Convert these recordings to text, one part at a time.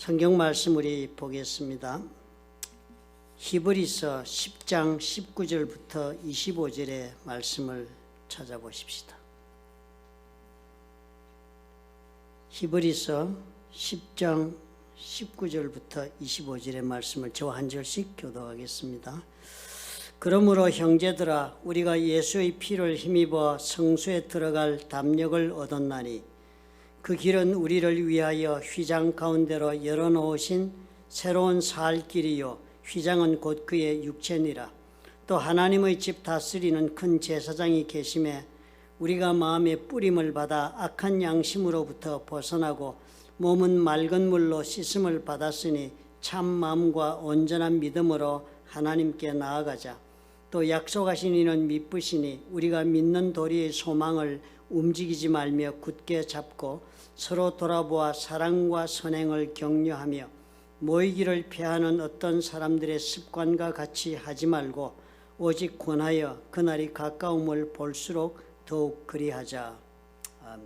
성경 말씀 우리 보겠습니다. 히브리서 10장 19절부터 25절의 말씀을 찾아보십시다. 히브리서 10장 19절부터 25절의 말씀을 저와 한 절씩 교독하겠습니다. 그러므로 형제들아, 우리가 예수의 피를 힘입어 성소에 들어갈 담력을 얻었나니 그 길은 우리를 위하여 휘장 가운데로 열어놓으신 새로운 살 길이요 휘장은 곧 그의 육체니라. 또 하나님의 집 다스리는 큰 제사장이 계심에 우리가 마음의 뿌림을 받아 악한 양심으로부터 벗어나고 몸은 맑은 물로 씻음을 받았으니 참 마음과 온전한 믿음으로 하나님께 나아가자. 또 약속하신 이는 미쁘시니 우리가 믿는 도리의 소망을 움직이지 말며 굳게 잡고 서로 돌아보아 사랑과 선행을 격려하며 모이기를 피하는 어떤 사람들의 습관과 같이 하지 말고 오직 권하여 그날이 가까움을 볼수록 더욱 그리하자. 아멘.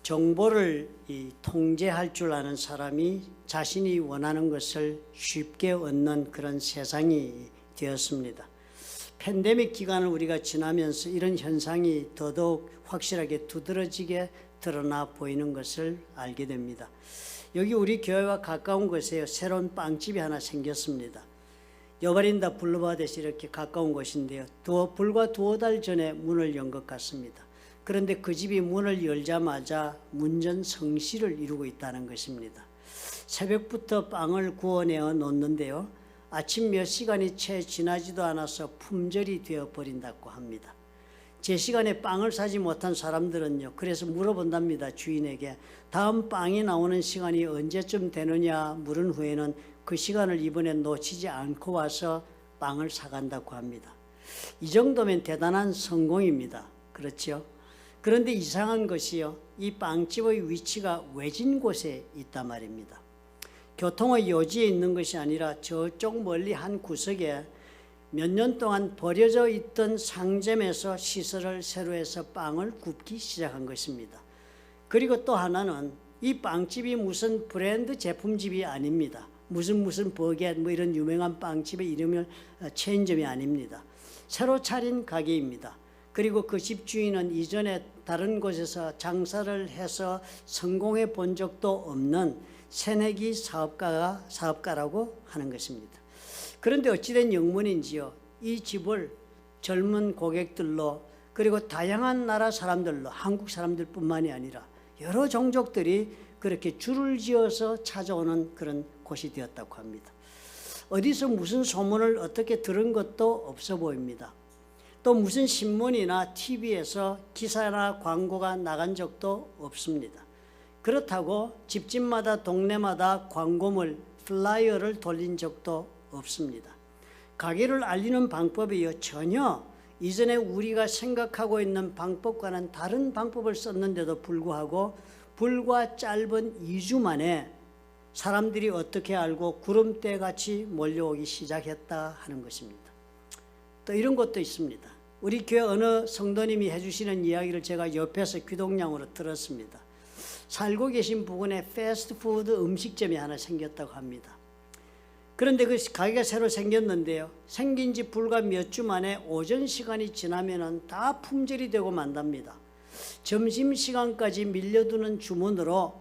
정보를 통제할 줄 아는 사람이 자신이 원하는 것을 쉽게 얻는 그런 세상이 되었습니다. 팬데믹 기간을 우리가 지나면서 이런 현상이 더더욱 확실하게 두드러지게 드러나 보이는 것을 알게 됩니다. 여기 우리 교회와 가까운 곳에 새로운 빵집이 하나 생겼습니다. 여바린다 블루바드에서 이렇게 가까운 곳인데요. 불과 두어 달 전에 문을 연 것 같습니다. 그런데 그 집이 문을 열자마자 문전성시를 이루고 있다는 것입니다. 새벽부터 빵을 구워내어 놓는데요. 아침 몇 시간이 채 지나지도 않아서 품절이 되어버린다고 합니다. 제 시간에 빵을 사지 못한 사람들은요, 그래서 물어본답니다. 주인에게 다음 빵이 나오는 시간이 언제쯤 되느냐 물은 후에는 그 시간을 이번에 놓치지 않고 와서 빵을 사간다고 합니다. 이 정도면 대단한 성공입니다. 그렇죠? 그런데 이상한 것이요, 이 빵집의 위치가 외진 곳에 있단 말입니다. 교통의 요지에 있는 것이 아니라 저쪽 멀리 한 구석에 몇 년 동안 버려져 있던 상점에서 시설을 새로 해서 빵을 굽기 시작한 것입니다. 그리고 또 하나는 이 빵집이 무슨 브랜드 제품집이 아닙니다. 무슨 버겟 이런 유명한 빵집의 이름을 체인점이 아닙니다. 새로 차린 가게입니다. 그리고 그 집주인은 이전에 다른 곳에서 장사를 해서 성공해 본 적도 없는 새내기 사업가라고 하는 것입니다. 그런데 어찌된 영문인지요, 이 집을 젊은 고객들로 그리고 다양한 나라 사람들로, 한국 사람들뿐만이 아니라 여러 종족들이 그렇게 줄을 지어서 찾아오는 그런 곳이 되었다고 합니다. 어디서 무슨 소문을 어떻게 들은 것도 없어 보입니다. 또 무슨 신문이나 TV에서 기사나 광고가 나간 적도 없습니다. 그렇다고 집집마다 동네마다 광고물, 플라이어를 돌린 적도 없습니다. 가게를 알리는 방법이요, 전혀 이전에 우리가 생각하고 있는 방법과는 다른 방법을 썼는데도 불구하고 불과 짧은 2주 만에 사람들이 어떻게 알고 구름대같이 몰려오기 시작했다 하는 것입니다. 또 이런 것도 있습니다. 우리 교회 어느 성도님이 해주시는 이야기를 제가 옆에서 귀동냥으로 들었습니다. 살고 계신 부근에 패스트푸드 음식점이 하나 생겼다고 합니다. 그런데 그 가게가 새로 생겼는데요, 생긴 지 불과 몇 주 만에 오전 시간이 지나면은 다 품절이 되고 만답니다. 점심시간까지 밀려두는 주문으로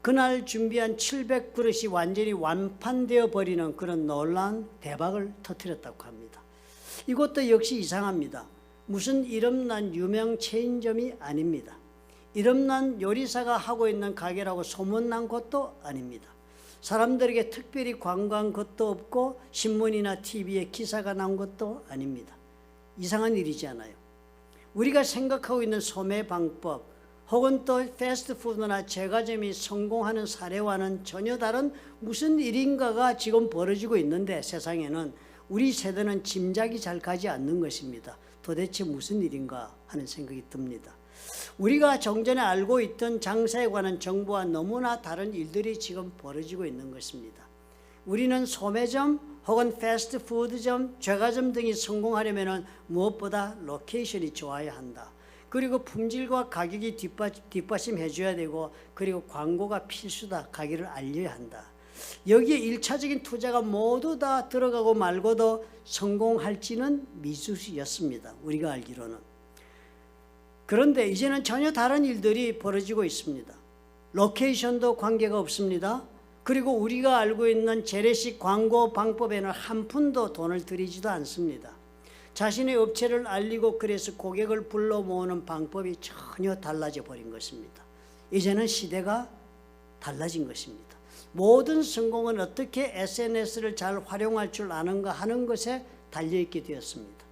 그날 준비한 700그릇이 완전히 완판되어 버리는 그런 놀라운 대박을 터뜨렸다고 합니다. 이것도 역시 이상합니다. 무슨 이름난 유명 체인점이 아닙니다. 이름난 요리사가 하고 있는 가게라고 소문난 것도 아닙니다. 사람들에게 특별히 광고한 것도 없고 신문이나 TV에 기사가 나온 것도 아닙니다. 이상한 일이지 않아요? 우리가 생각하고 있는 소매 방법 혹은 또 패스트푸드나 제과점이 성공하는 사례와는 전혀 다른 무슨 일인가가 지금 벌어지고 있는데 세상에는 우리 세대는 짐작이 잘 가지 않는 것입니다. 도대체 무슨 일인가 하는 생각이 듭니다. 우리가 정전에 알고 있던 장사에 관한 정보와 너무나 다른 일들이 지금 벌어지고 있는 것입니다. 우리는 소매점 혹은 패스트푸드점, 제과점 등이 성공하려면 무엇보다 로케이션이 좋아야 한다. 그리고 품질과 가격이 뒷받침해 줘야 되고, 그리고 광고가 필수다. 가격을 알려야 한다. 여기에 1차적인 투자가 모두 다 들어가고 말고도 성공할지는 미지수였습니다. 우리가 알기로는. 그런데 이제는 전혀 다른 일들이 벌어지고 있습니다. 로케이션도 관계가 없습니다. 그리고 우리가 알고 있는 재래식 광고 방법에는 한 푼도 돈을 들이지도 않습니다. 자신의 업체를 알리고 그래서 고객을 불러 모으는 방법이 전혀 달라져 버린 것입니다. 이제는 시대가 달라진 것입니다. 모든 성공은 어떻게 SNS를 잘 활용할 줄 아는가 하는 것에 달려있게 되었습니다.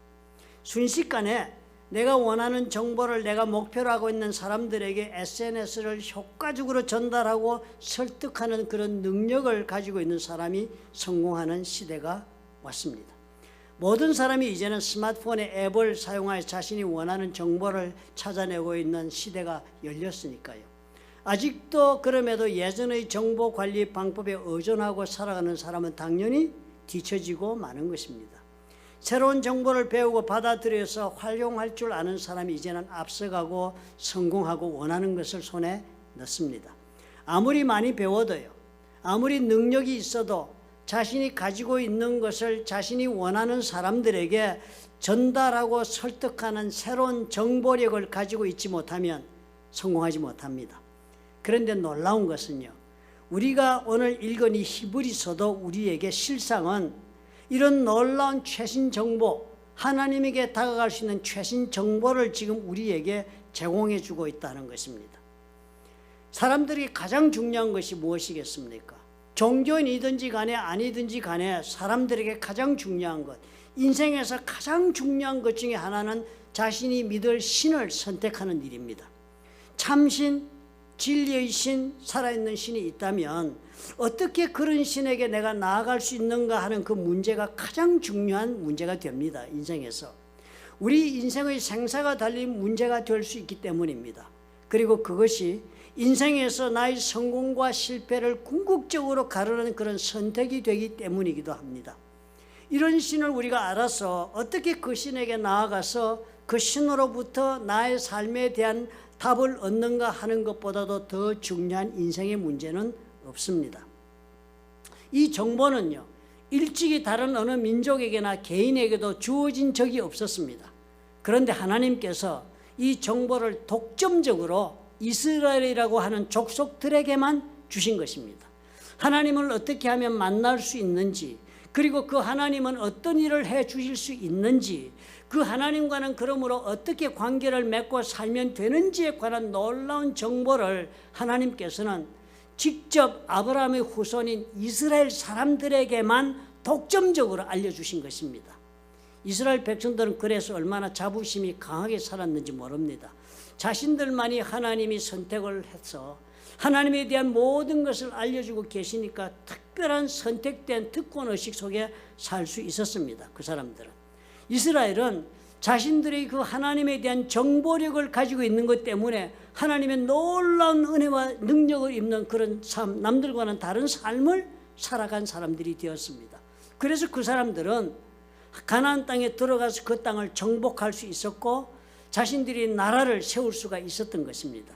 순식간에 내가 원하는 정보를 내가 목표로 하고 있는 사람들에게 SNS를 효과적으로 전달하고 설득하는 그런 능력을 가지고 있는 사람이 성공하는 시대가 왔습니다. 모든 사람이 이제는 스마트폰의 앱을 사용하여 자신이 원하는 정보를 찾아내고 있는 시대가 열렸으니까요. 아직도 그럼에도 예전의 정보 관리 방법에 의존하고 살아가는 사람은 당연히 뒤처지고 마는 것입니다. 새로운 정보를 배우고 받아들여서 활용할 줄 아는 사람이 이제는 앞서가고 성공하고 원하는 것을 손에 넣습니다. 아무리 많이 배워도요, 아무리 능력이 있어도 자신이 가지고 있는 것을 자신이 원하는 사람들에게 전달하고 설득하는 새로운 정보력을 가지고 있지 못하면 성공하지 못합니다. 그런데 놀라운 것은요, 우리가 오늘 읽은 이 히브리서도 우리에게 실상은 이런 놀라운 최신 정보, 하나님에게 다가갈 수 있는 최신 정보를 지금 우리에게 제공해 주고 있다는 것입니다. 사람들이 가장 중요한 것이 무엇이겠습니까? 종교인이든지 간에 아니든지 간에 사람들에게 가장 중요한 것, 인생에서 가장 중요한 것 중에 하나는 자신이 믿을 신을 선택하는 일입니다. 참신, 진리의 신, 살아있는 신이 있다면 어떻게 그런 신에게 내가 나아갈 수 있는가 하는 그 문제가 가장 중요한 문제가 됩니다. 인생에서. 우리 인생의 생사가 달린 문제가 될 수 있기 때문입니다. 그리고 그것이 인생에서 나의 성공과 실패를 궁극적으로 가르는 그런 선택이 되기 때문이기도 합니다. 이런 신을 우리가 알아서 어떻게 그 신에게 나아가서 그 신으로부터 나의 삶에 대한 답을 얻는가 하는 것보다도 더 중요한 인생의 문제는 없습니다. 이 정보는요, 일찍이 다른 어느 민족에게나 개인에게도 주어진 적이 없었습니다. 그런데 하나님께서 이 정보를 독점적으로 이스라엘이라고 하는 족속들에게만 주신 것입니다. 하나님을 어떻게 하면 만날 수 있는지, 그리고 그 하나님은 어떤 일을 해 주실 수 있는지, 그 하나님과는 그러므로 어떻게 관계를 맺고 살면 되는지에 관한 놀라운 정보를 하나님께서는 직접 아브라함의 후손인 이스라엘 사람들에게만 독점적으로 알려주신 것입니다. 이스라엘 백성들은 그래서 얼마나 자부심이 강하게 살았는지 모릅니다. 자신들만이 하나님이 선택을 해서 하나님에 대한 모든 것을 알려주고 계시니까 특별한 선택된 특권의식 속에 살 수 있었습니다. 그 사람들은. 이스라엘은 자신들의 그 하나님에 대한 정보력을 가지고 있는 것 때문에 하나님의 놀라운 은혜와 능력을 입는 그런 삶, 남들과는 다른 삶을 살아간 사람들이 되었습니다. 그래서 그 사람들은 가나안 땅에 들어가서 그 땅을 정복할 수 있었고 자신들이 나라를 세울 수가 있었던 것입니다.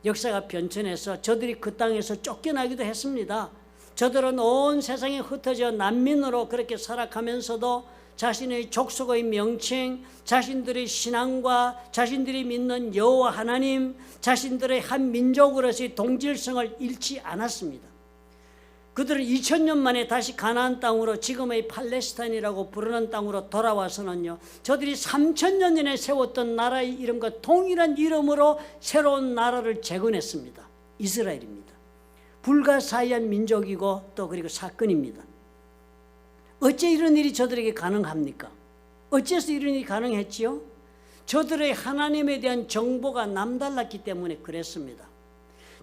역사가 변천해서 저들이 그 땅에서 쫓겨나기도 했습니다. 저들은 온 세상에 흩어져 난민으로 그렇게 살아가면서도 자신의 족속의 명칭, 자신들의 신앙과 자신들이 믿는 여호와 하나님, 자신들의 한 민족으로서의 동질성을 잃지 않았습니다. 그들은 2000년 만에 다시 가나안 땅으로, 지금의 팔레스타인이라고 부르는 땅으로 돌아와서는요, 저들이 3000년 전에 세웠던 나라의 이름과 동일한 이름으로 새로운 나라를 재건했습니다. 이스라엘입니다. 불가사의한 민족이고 또 그리고 사건입니다. 어째 이런 일이 저들에게 가능합니까? 어째서 이런 일이 가능했지요? 저들의 하나님에 대한 정보가 남달랐기 때문에 그랬습니다.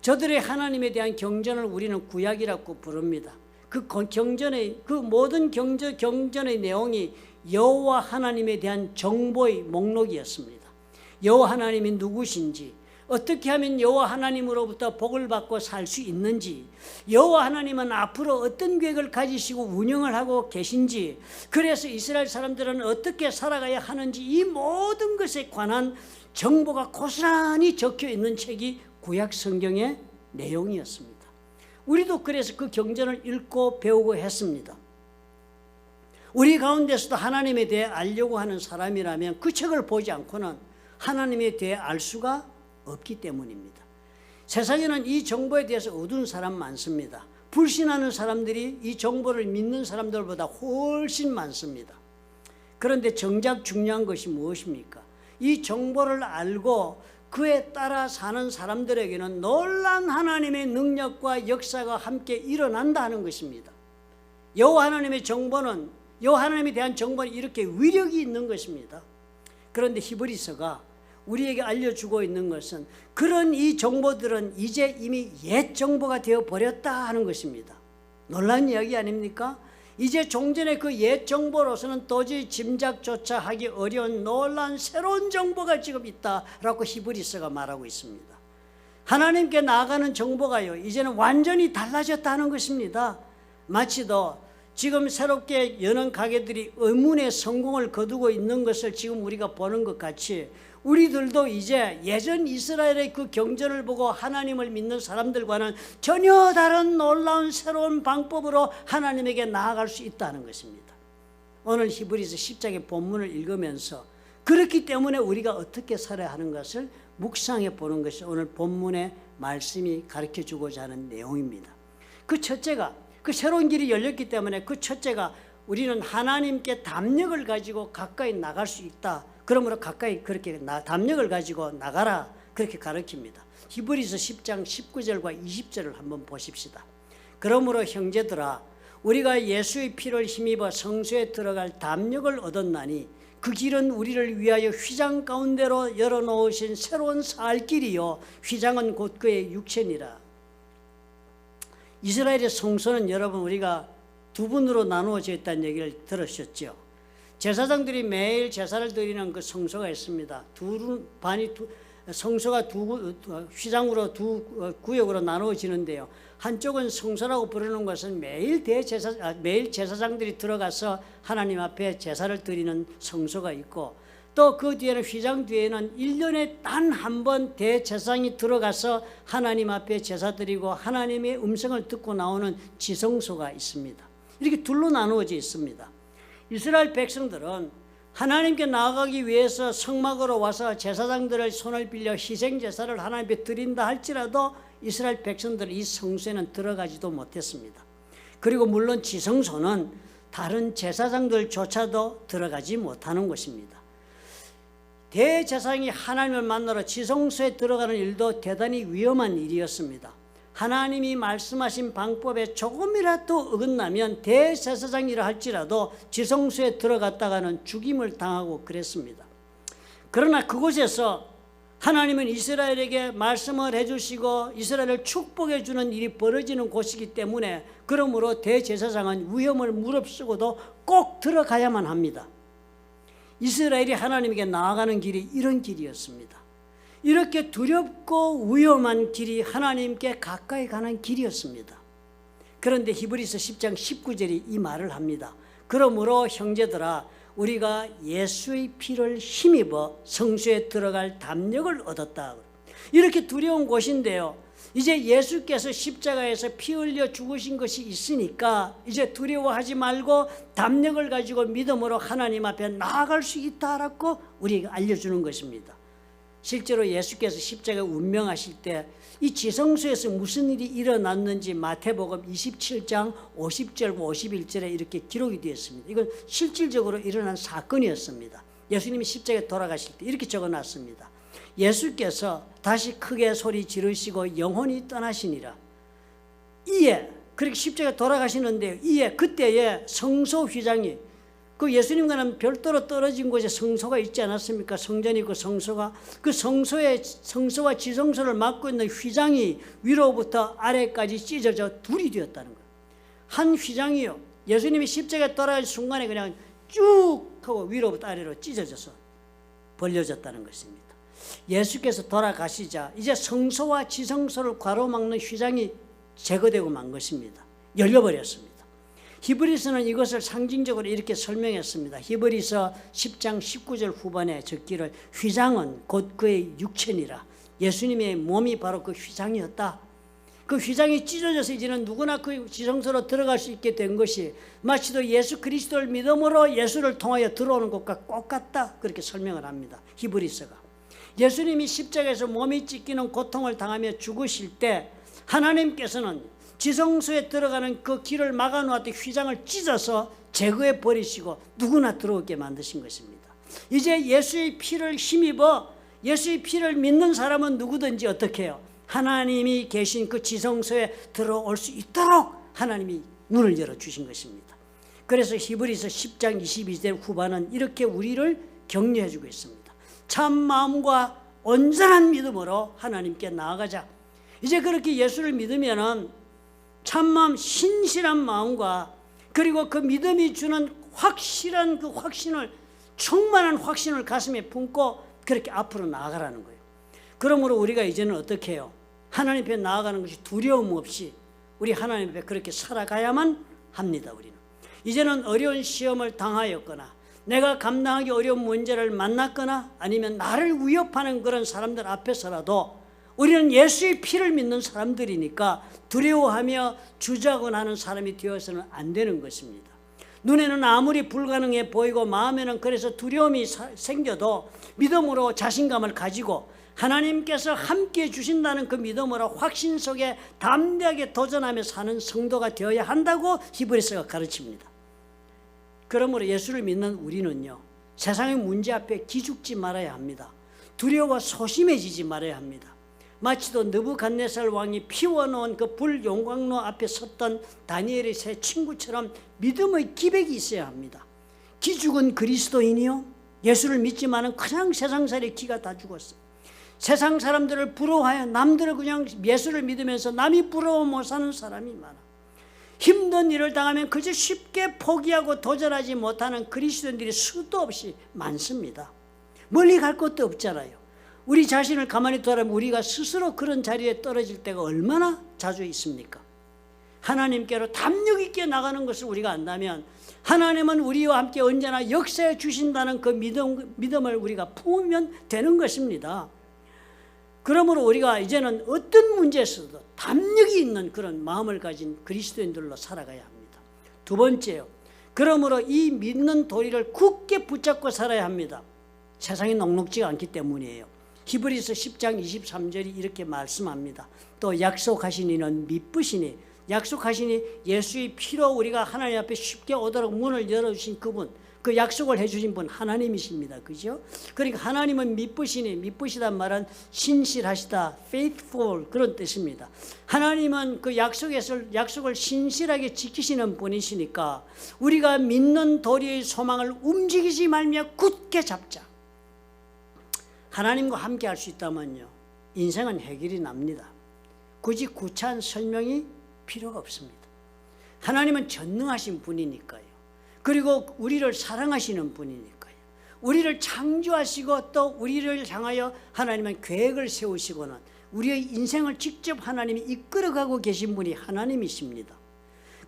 저들의 하나님에 대한 경전을 우리는 구약이라고 부릅니다. 그 경전의, 그 모든 경전의 내용이 여호와 하나님에 대한 정보의 목록이었습니다. 여호와 하나님이 누구신지, 어떻게 하면 여호와 하나님으로부터 복을 받고 살 수 있는지, 여호와 하나님은 앞으로 어떤 계획을 가지시고 운영을 하고 계신지, 그래서 이스라엘 사람들은 어떻게 살아가야 하는지, 이 모든 것에 관한 정보가 고스란히 적혀 있는 책이 구약 성경의 내용이었습니다. 우리도 그래서 그 경전을 읽고 배우고 했습니다. 우리 가운데서도 하나님에 대해 알려고 하는 사람이라면 그 책을 보지 않고는 하나님에 대해 알 수가 없기 때문입니다. 세상에는 이 정보에 대해서 어두운 사람 많습니다. 불신하는 사람들이 이 정보를 믿는 사람들보다 훨씬 많습니다. 그런데 정작 중요한 것이 무엇입니까? 이 정보를 알고 그에 따라 사는 사람들에게는 놀라운 하나님의 능력과 역사가 함께 일어난다 하는 것입니다. 여호와 하나님의 정보는, 여호와 하나님에 대한 정보는 이렇게 위력이 있는 것입니다. 그런데 히브리서가 우리에게 알려주고 있는 것은 그런 이 정보들은 이제 이미 옛 정보가 되어버렸다 하는 것입니다. 놀라운 이야기 아닙니까? 이제 종전의 그 옛 정보로서는 도저히 짐작조차 하기 어려운 놀라운 새로운 정보가 지금 있다라고 히브리서가 말하고 있습니다. 하나님께 나아가는 정보가요, 이제는 완전히 달라졌다는 것입니다. 마치도 지금 새롭게 여는 가게들이 의문의 성공을 거두고 있는 것을 지금 우리가 보는 것 같이 우리들도 이제 예전 이스라엘의 그 경전을 보고 하나님을 믿는 사람들과는 전혀 다른 놀라운 새로운 방법으로 하나님에게 나아갈 수 있다는 것입니다. 오늘 히브리서 10장의 본문을 읽으면서 그렇기 때문에 우리가 어떻게 살아야 하는 것을 묵상해 보는 것이 오늘 본문의 말씀이 가르쳐주고자 하는 내용입니다. 그 첫째가, 그 새로운 길이 열렸기 때문에 그 첫째가 우리는 하나님께 담력을 가지고 가까이 나갈 수 있다. 그러므로 가까이 그렇게 담력을 가지고 나가라, 그렇게 가르칩니다. 히브리서 10장 19절과 20절을 한번 보십시다. 그러므로 형제들아, 우리가 예수의 피를 힘입어 성소에 들어갈 담력을 얻었나니 그 길은 우리를 위하여 휘장 가운데로 열어놓으신 새로운 살 길이요 휘장은 곧 그의 육체니라. 이스라엘의 성소는 여러분 우리가 두 분으로 나누어져 있다는 얘기를 들으셨죠. 제사장들이 매일 제사를 드리는 그 성소가 있습니다. 성소가 휘장으로 두 구역으로 나누어지는데요. 한쪽은 성소라고 부르는 것은 매일 제사장들이 들어가서 하나님 앞에 제사를 드리는 성소가 있고, 또 그 뒤에는 휘장 뒤에는 1년에 단 한 번 대제사장이 들어가서 하나님 앞에 제사 드리고 하나님의 음성을 듣고 나오는 지성소가 있습니다. 이렇게 둘로 나누어져 있습니다. 이스라엘 백성들은 하나님께 나아가기 위해서 성막으로 와서 제사장들의 손을 빌려 희생제사를 하나님 앞에 드린다 할지라도 이스라엘 백성들은 이 성소에는 들어가지도 못했습니다. 그리고 물론 지성소는 다른 제사장들조차도 들어가지 못하는 곳입니다. 대제사장이 하나님을 만나러 지성소에 들어가는 일도 대단히 위험한 일이었습니다. 하나님이 말씀하신 방법에 조금이라도 어긋나면 대제사장이라 할지라도 지성소에 들어갔다가는 죽임을 당하고 그랬습니다. 그러나 그곳에서 하나님은 이스라엘에게 말씀을 해주시고 이스라엘을 축복해 주는 일이 벌어지는 곳이기 때문에, 그러므로 대제사장은 위험을 무릅쓰고도 꼭 들어가야만 합니다. 이스라엘이 하나님에게 나아가는 길이 이런 길이었습니다. 이렇게 두렵고 위험한 길이 하나님께 가까이 가는 길이었습니다. 그런데 히브리서 10장 19절이 이 말을 합니다. 그러므로 형제들아, 우리가 예수의 피를 힘입어 성소에 들어갈 담력을 얻었다. 이렇게 두려운 곳인데요, 이제 예수께서 십자가에서 피 흘려 죽으신 것이 있으니까 이제 두려워하지 말고 담력을 가지고 믿음으로 하나님 앞에 나아갈 수 있다라고 우리에게 알려주는 것입니다. 실제로 예수께서 십자가에 운명하실 때 이 지성소에서 무슨 일이 일어났는지 마태복음 27장 50절과 51절에 이렇게 기록이 되어 있습니다. 이건 실질적으로 일어난 사건이었습니다. 예수님이 십자가에 돌아가실 때 이렇게 적어놨습니다. 예수께서 다시 크게 소리 지르시고 영혼이 떠나시니라. 이에, 그렇게 십자가에 돌아가시는데 이에 그때에 성소 휘장이, 그 예수님과는 별도로 떨어진 곳에 성소가 있지 않았습니까? 성전이 있고 성소가, 그 성소와 지성소를 막고 있는 휘장이 위로부터 아래까지 찢어져 둘이 되었다는 거예요. 한 휘장이요, 예수님이 십자가에 돌아갈 순간에 그냥 쭉 하고 위로부터 아래로 찢어져서 벌려졌다는 것입니다. 예수께서 돌아가시자 이제 성소와 지성소를 가로막는 휘장이 제거되고 만 것입니다. 열려버렸습니다. 히브리서는 이것을 상징적으로 이렇게 설명했습니다. 히브리서 10장 19절 후반에 적기를 휘장은 곧 그의 육체니라. 예수님의 몸이 바로 그 휘장이었다. 그 휘장이 찢어져서 이제는 누구나 그 지성소로 들어갈 수 있게 된 것이 마치도 예수 그리스도를 믿음으로 예수를 통하여 들어오는 것과 똑같다. 그렇게 설명을 합니다. 히브리서가. 예수님이 십자가에서 몸이 찢기는 고통을 당하며 죽으실 때 하나님께서는 지성소에 들어가는 그 길을 막아놓았던 휘장을 찢어서 제거해 버리시고 누구나 들어오게 만드신 것입니다. 이제 예수의 피를 힘입어 예수의 피를 믿는 사람은 누구든지 어떻게 해요? 하나님이 계신 그 지성소에 들어올 수 있도록 하나님이 문을 열어주신 것입니다. 그래서 히브리서 10장 22절 후반은 이렇게 우리를 격려해 주고 있습니다. 참 마음과 온전한 믿음으로 하나님께 나아가자. 이제 그렇게 예수를 믿으면은 참마음 신실한 마음과 그리고 그 믿음이 주는 확실한 그 확신을 충만한 확신을 가슴에 품고 그렇게 앞으로 나아가라는 거예요. 그러므로 우리가 이제는 어떻게 해요? 하나님 앞에 나아가는 것이 두려움 없이 우리 하나님 앞에 그렇게 살아가야만 합니다. 우리는 이제는 어려운 시험을 당하였거나 내가 감당하기 어려운 문제를 만났거나 아니면 나를 위협하는 그런 사람들 앞에서라도 우리는 예수의 피를 믿는 사람들이니까 두려워하며 주저하고 하는 사람이 되어서는 안 되는 것입니다. 눈에는 아무리 불가능해 보이고 마음에는 그래서 두려움이 생겨도 믿음으로 자신감을 가지고 하나님께서 함께해 주신다는 그 믿음으로 확신 속에 담대하게 도전하며 사는 성도가 되어야 한다고 히브리서가 가르칩니다. 그러므로 예수를 믿는 우리는요, 세상의 문제 앞에 기죽지 말아야 합니다. 두려워 소심해지지 말아야 합니다. 마치도 느부갓네살 왕이 피워놓은 그 불용광로 앞에 섰던 다니엘의 세 친구처럼 믿음의 기백이 있어야 합니다. 기죽은 그리스도인이요, 예수를 믿지만은 그냥 세상살이 기가 다 죽었어요. 세상 사람들을 부러워하여 남들을 그냥 예수를 믿으면서 남이 부러워 못 사는 사람이 많아. 힘든 일을 당하면 그저 쉽게 포기하고 도전하지 못하는 그리스도인들이 수도 없이 많습니다. 멀리 갈 것도 없잖아요. 우리 자신을 가만히 돌아보면 우리가 스스로 그런 자리에 떨어질 때가 얼마나 자주 있습니까? 하나님께로 담력 있게 나가는 것을 우리가 안다면 하나님은 우리와 함께 언제나 역사해 주신다는 그 믿음을 우리가 품으면 되는 것입니다. 그러므로 우리가 이제는 어떤 문제에서도 담력이 있는 그런 마음을 가진 그리스도인들로 살아가야 합니다. 두 번째요, 그러므로 이 믿는 도리를 굳게 붙잡고 살아야 합니다. 세상이 녹록지가 않기 때문이에요. 히브리서 10장 23절이 이렇게 말씀합니다. 또 약속하신 이는 미쁘시니, 약속하시니 예수의 피로 우리가 하나님 앞에 쉽게 오도록 문을 열어주신 그분, 그 약속을 해주신 분 하나님이십니다. 그죠? 그러니까 하나님은 미쁘시니, 미쁘시단 말은 신실하시다, faithful 그런 뜻입니다. 하나님은 그 약속을 신실하게 지키시는 분이시니까 우리가 믿는 도리의 소망을 움직이지 말며 굳게 잡자. 하나님과 함께 할 수 있다면요, 인생은 해결이 납니다. 굳이 구차한 설명이 필요가 없습니다. 하나님은 전능하신 분이니까요. 그리고 우리를 사랑하시는 분이니까요. 우리를 창조하시고 또 우리를 향하여 하나님은 계획을 세우시고는 우리의 인생을 직접 하나님이 이끌어가고 계신 분이 하나님이십니다.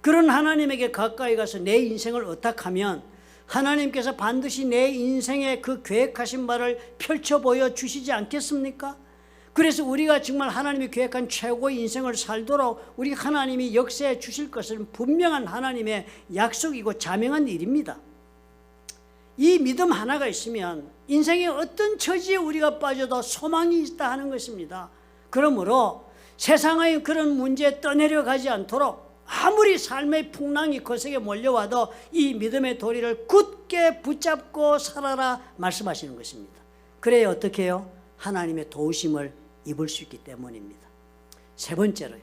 그런 하나님에게 가까이 가서 내 인생을 의탁하면 하나님께서 반드시 내 인생의 그 계획하신 바를 펼쳐 보여주시지 않겠습니까? 그래서 우리가 정말 하나님이 계획한 최고의 인생을 살도록 우리 하나님이 역사해 주실 것은 분명한 하나님의 약속이고 자명한 일입니다. 이 믿음 하나가 있으면 인생의 어떤 처지에 우리가 빠져도 소망이 있다 하는 것입니다. 그러므로 세상의 그런 문제에 떠내려가지 않도록 아무리 삶의 풍랑이 거세게 몰려와도 이 믿음의 도리를 굳게 붙잡고 살아라 말씀하시는 것입니다. 그래야 어떻게 해요? 하나님의 도우심을 입을 수 있기 때문입니다. 세 번째로요,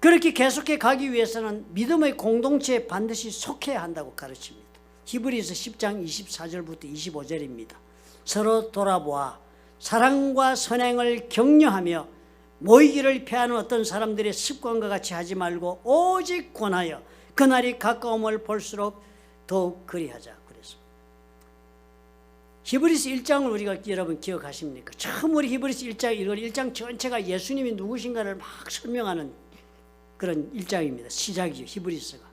그렇게 계속해 가기 위해서는 믿음의 공동체에 반드시 속해야 한다고 가르칩니다. 히브리서 10장 24절부터 25절입니다. 서로 돌아보아 사랑과 선행을 격려하며 모이기를 피하는 어떤 사람들의 습관과 같이 하지 말고 오직 권하여 그날이 가까움을 볼수록 더욱 그리하자. 그래서 히브리서 1장을 우리가 여러분 기억하십니까? 처음 우리 히브리서 1장 이걸 1장 전체가 예수님이 누구신가를 막 설명하는 그런 1장입니다. 시작이죠, 히브리서가.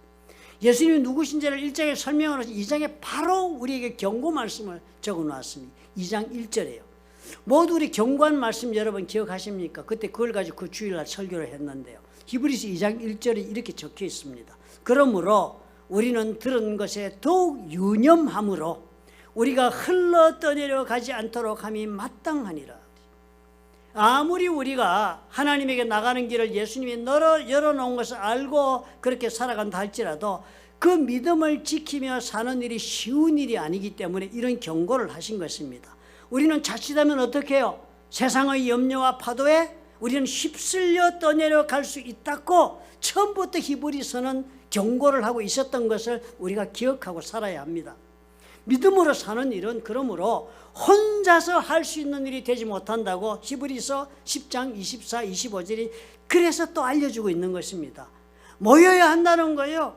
예수님이 누구신지를 1장에 설명하면서 2장에 바로 우리에게 경고 말씀을 적어놨습니다. 2장 1절에요. 모두 우리 경고한 말씀 여러분 기억하십니까? 그때 그걸 가지고 그 주일날 설교를 했는데요. 히브리서 2장 1절에 이렇게 적혀 있습니다. 그러므로 우리는 들은 것에 더욱 유념함으로 우리가 흘러 떠내려 가지 않도록 함이 마땅하니라. 아무리 우리가 하나님에게 나가는 길을 예수님이 열어놓은 것을 알고 그렇게 살아간다 할지라도 그 믿음을 지키며 사는 일이 쉬운 일이 아니기 때문에 이런 경고를 하신 것입니다. 우리는 자칫하면 어떻게 해요? 세상의 염려와 파도에 우리는 휩쓸려 떠내려 갈 수 있다고 처음부터 히브리서는 경고를 하고 있었던 것을 우리가 기억하고 살아야 합니다. 믿음으로 사는 일은 그러므로 혼자서 할 수 있는 일이 되지 못한다고 히브리서 10장 24, 25절이 그래서 또 알려주고 있는 것입니다. 모여야 한다는 거예요.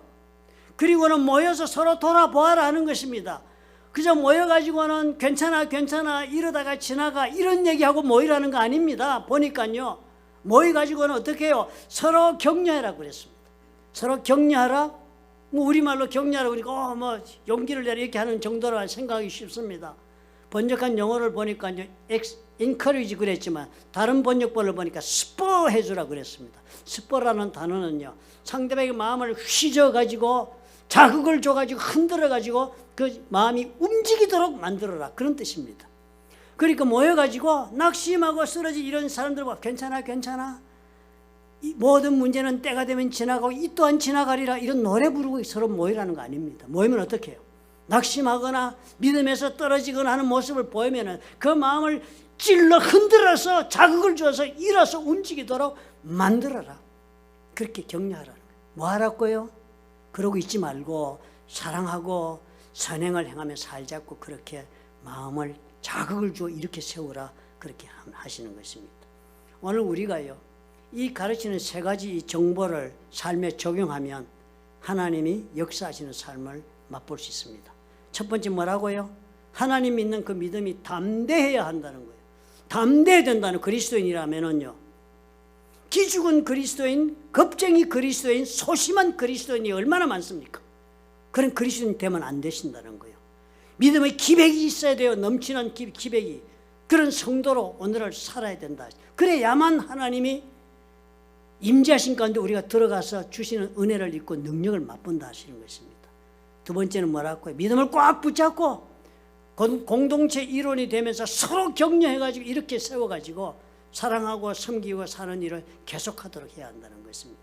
그리고는 모여서 서로 돌아보아라 하는 것입니다. 그저 모여가지고는 괜찮아 이러다가 지나가 이런 얘기하고 모이라는 거 아닙니다. 보니까요. 모여가지고는 어떻게 해요? 서로 격려하라고 그랬습니다. 서로 격려하라? 뭐 우리말로 격려하라고 그러니까 뭐 용기를 내라 이렇게 하는 정도로 생각하기 쉽습니다. 번역한 영어를 보니까요. encourage 그랬지만 다른 번역본을 보니까 스포 해주라고 그랬습니다. 스포라는 단어는요. 상대방의 마음을 휘저어가지고 자극을 줘가지고 흔들어가지고 그 마음이 움직이도록 만들어라 그런 뜻입니다. 그러니까 모여가지고 낙심하고 쓰러진 이런 사람들과 괜찮아 이 모든 문제는 때가 되면 지나가고 이 또한 지나가리라 이런 노래 부르고 서로 모이라는 거 아닙니다. 모이면 어떻게 해요? 낙심하거나 믿음에서 떨어지거나 하는 모습을 보이면 그 마음을 찔러 흔들어서 자극을 줘서 일어서 움직이도록 만들어라. 그렇게 격려하라는 거예요. 뭐 하라고요? 그러고 있지 말고 사랑하고 선행을 행하며 살자고 그렇게 마음을 자극을 주어 이렇게 세우라 그렇게 하시는 것입니다. 오늘 우리가요 이 가르치는 세 가지 정보를 삶에 적용하면 하나님이 역사하시는 삶을 맛볼 수 있습니다. 첫 번째 뭐라고요? 하나님 믿는 그 믿음이 담대해야 한다는 거예요. 담대해야 된다는 그리스도인이라면은요 기죽은 그리스도인, 겁쟁이 그리스도인, 소심한 그리스도인이 얼마나 많습니까? 그런 그리스도인 되면 안 되신다는 거예요. 믿음의 기백이 있어야 돼요. 넘치는 기백이. 그런 성도로 오늘을 살아야 된다. 그래야만 하나님이 임재하신 가운데 우리가 들어가서 주시는 은혜를 입고 능력을 맛본다 하시는 것입니다. 두 번째는 뭐라고요? 믿음을 꽉 붙잡고 공동체 일원이 되면서 서로 격려해가지고 이렇게 세워가지고 사랑하고 섬기고 사는 일을 계속하도록 해야 한다는 것입니다.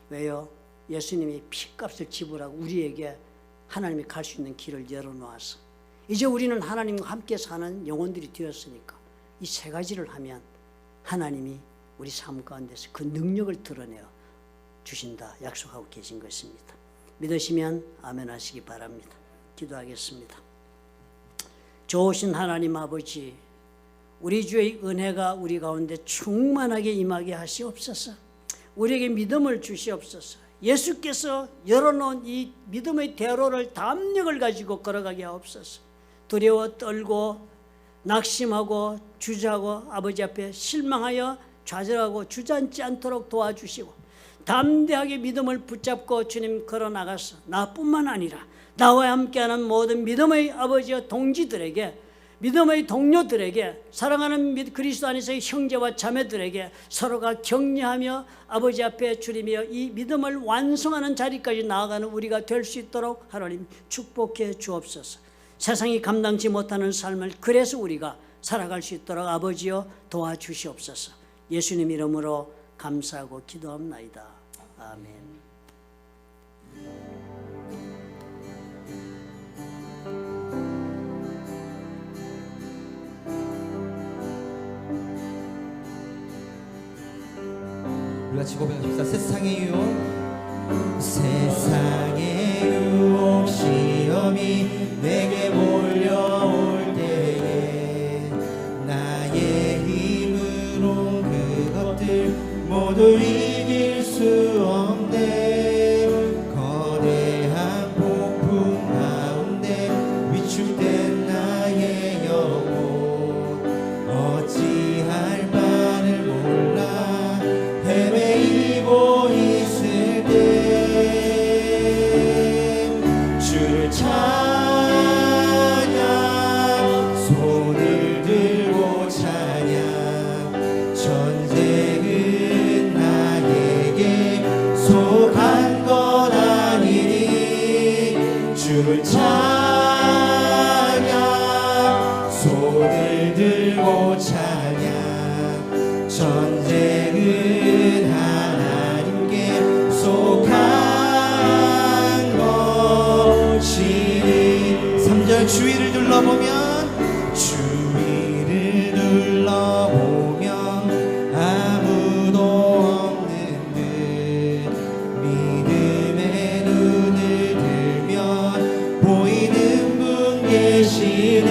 왜요? 예수님이 피값을 지불하고 우리에게 하나님이 갈 수 있는 길을 열어놓아서 이제 우리는 하나님과 함께 사는 영혼들이 되었으니까 이 세 가지를 하면 하나님이 우리 삶 가운데서 그 능력을 드러내어 주신다 약속하고 계신 것입니다. 믿으시면 아멘 하시기 바랍니다. 기도하겠습니다. 좋으신 하나님 아버지, 우리 주의 은혜가 우리 가운데 충만하게 임하게 하시옵소서. 우리에게 믿음을 주시옵소서. 예수께서 열어놓은 이 믿음의 대로를 담력을 가지고 걸어가게 하옵소서. 두려워 떨고 낙심하고 주저하고 아버지 앞에 실망하여 좌절하고 주저앉지 않도록 도와주시고 담대하게 믿음을 붙잡고 주님 걸어나가서 나뿐만 아니라 나와 함께하는 모든 믿음의 아버지와 동지들에게 믿음의 동료들에게 사랑하는 그리스도 안에서의 형제와 자매들에게 서로가 격려하며 아버지 앞에 주님이여 이 믿음을 완성하는 자리까지 나아가는 우리가 될 수 있도록 하나님 축복해 주옵소서. 세상이 감당치 못하는 삶을 그래서 우리가 살아갈 수 있도록 아버지여 도와주시옵소서. 예수님 이름으로 감사하고 기도합나이다. 아멘. 우리 같이 고백합시다. 세상의 유혹 시험이 내게 몰려올 때에 나의 힘으로 그것들 모두 이길 수 없네. 거대한 폭풍 가운데 위축된 나의 영혼 어찌할 바를 몰라 헤매이고 있을 때 전쟁은 하나님께 속한 것이니 3절 주위를 둘러보면 아무도 없는 듯 믿음의 눈을 들면 보이는 분 계시네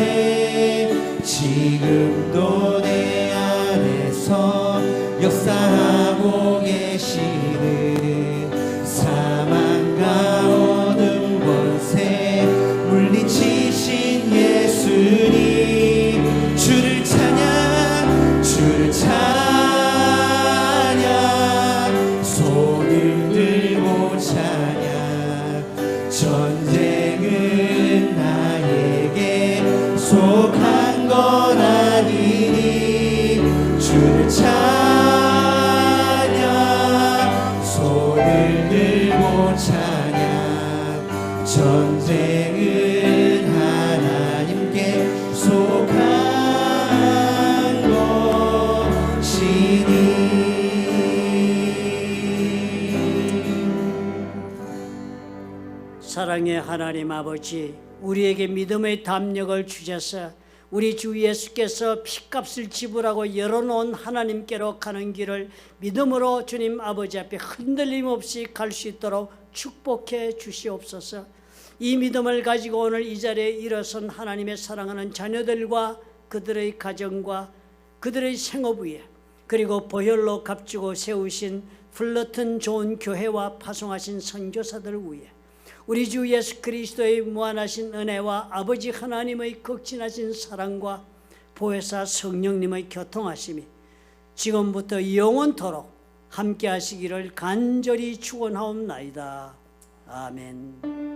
지금도 내 안에서 역사하고 계시는 사망과 어둠 권세 물리치신 예수님 주를 찬양 손을 들고 찬양 전쟁은 나에게 속한 건 아니니 주를 찬양 손을 들고 찬양 전쟁은 하나님께 속한 것이니 사랑의 하나님 아버지, 우리에게 믿음의 담력을 주셔서 우리 주 예수께서 핏값을 지불하고 열어놓은 하나님께로 가는 길을 믿음으로 주님 아버지 앞에 흔들림 없이 갈 수 있도록 축복해 주시옵소서. 이 믿음을 가지고 오늘 이 자리에 일어선 하나님의 사랑하는 자녀들과 그들의 가정과 그들의 생업 위에, 그리고 보혈로 값주고 세우신 불러튼 좋은 교회와 파송하신 선교사들 위에, 우리 주 예수 그리스도의 무한하신 은혜와 아버지 하나님의 극진하신 사랑과 보혜사 성령님의 교통하심이 지금부터 영원토록 함께 하시기를 간절히 축원하옵나이다. 아멘.